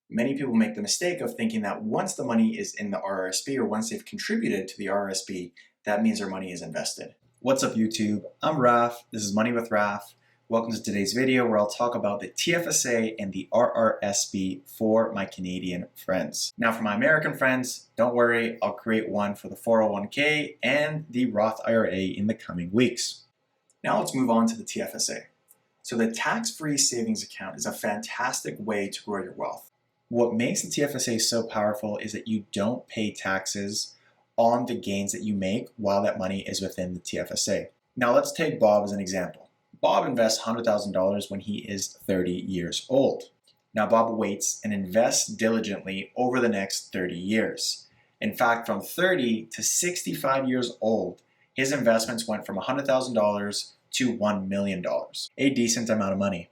Many people make the mistake of thinking that once the money is in the RRSP or once they've contributed to the RRSP, that means their money is invested. What's up YouTube? I'm Raf, this is Money with Raf. Welcome to today's video where I'll talk about the TFSA and the RRSP for my Canadian friends. Now for my American friends, don't worry, I'll create one for the 401k and the Roth IRA in the coming weeks. Now let's move on to the TFSA. So the tax-free savings account is a fantastic way to grow your wealth. What makes the TFSA so powerful is that you don't pay taxes on the gains that you make while that money is within the TFSA. Now let's take Bob as an example. Bob invests $100,000 when he is 30 years old. Now Bob waits and invests diligently over the next 30 years. In fact, from 30 to 65 years old, his investments went from $100,000 to $1 million, a decent amount of money.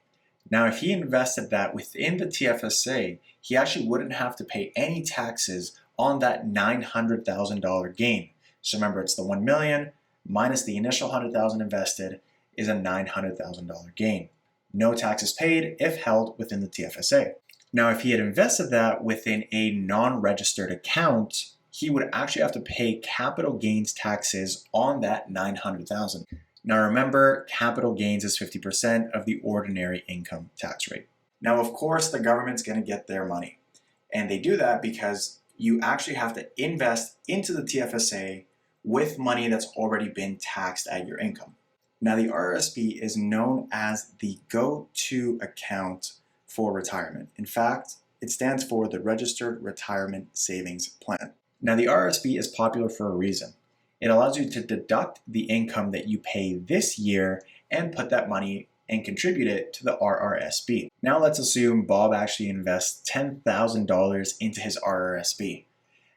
Now, if he invested that within the TFSA, he actually wouldn't have to pay any taxes on that $900,000 gain. So remember, it's the $1 million minus the initial $100,000 invested is a $900,000 gain. No taxes paid if held within the TFSA. Now, if he had invested that within a non-registered account, he would actually have to pay capital gains taxes on that $900,000. Now remember, capital gains is 50% of the ordinary income tax rate. Now, of course, the government's going to get their money. And they do that because you actually have to invest into the TFSA with money that's already been taxed at your income. Now, the RRSP is known as the go-to account for retirement. In fact, it stands for the Registered Retirement Savings Plan. Now, the RRSP is popular for a reason. It allows you to deduct the income that you pay this year and put that money and contribute it to the RRSP. Now let's assume Bob actually invests $10,000 into his RRSP.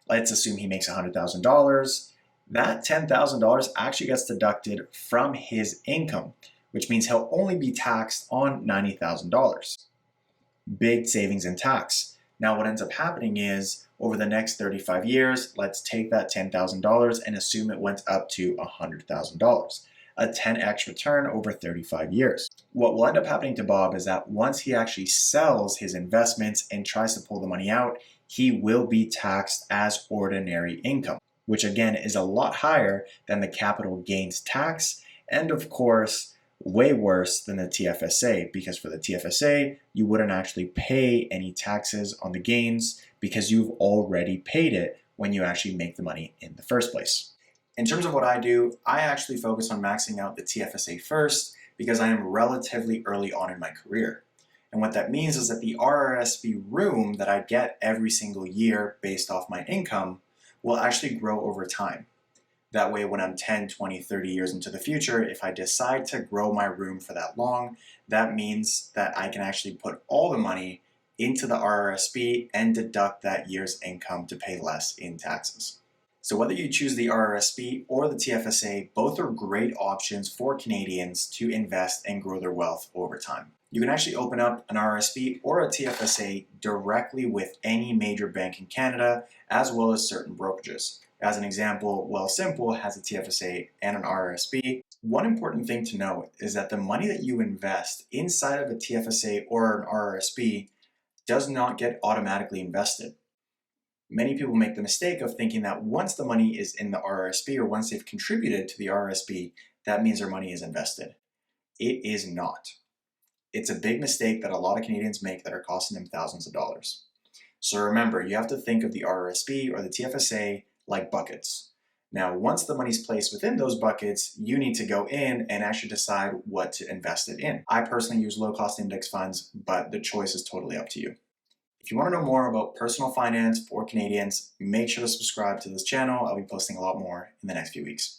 Let's assume he makes $100,000. That $10,000 actually gets deducted from his income, which means he'll only be taxed on $90,000. Big savings in tax. Now what ends up happening is over the next 35 years, let's take that $10,000 and assume it went up to $100,000, a 10x return over 35 years. What will end up happening to Bob is that once he actually sells his investments and tries to pull the money out, he will be taxed as ordinary income, which again is a lot higher than the capital gains tax, and of course, way worse than the TFSA, because for the TFSA, you wouldn't actually pay any taxes on the gains because you've already paid it when you actually make the money in the first place. In terms of what I do, I actually focus on maxing out the TFSA first because I am relatively early on in my career. And what that means is that the RRSP room that I get every single year based off my income will actually grow over time. That way, when I'm 10, 20, 30 years into the future, if I decide to grow my room for that long, that means that I can actually put all the money into the RRSP and deduct that year's income to pay less in taxes. So whether you choose the RRSP or the TFSA, both are great options for Canadians to invest and grow their wealth over time. You can actually open up an RRSP or a TFSA directly with any major bank in Canada, as well as certain brokerages. As an example, Wealthsimple has a TFSA and an RRSP. One important thing to note is that the money that you invest inside of a TFSA or an RRSP does not get automatically invested. Many people make the mistake of thinking that once the money is in the RRSP or once they've contributed to the RRSP, that means their money is invested. It is not. It's a big mistake that a lot of Canadians make that are costing them thousands of dollars. So remember, you have to think of the RRSP or the TFSA like buckets. Now, once the money's placed within those buckets, you need to go in and actually decide what to invest it in. I personally use low-cost index funds, but the choice is totally up to you. If you want to know more about personal finance for Canadians, make sure to subscribe to this channel. I'll be posting a lot more in the next few weeks.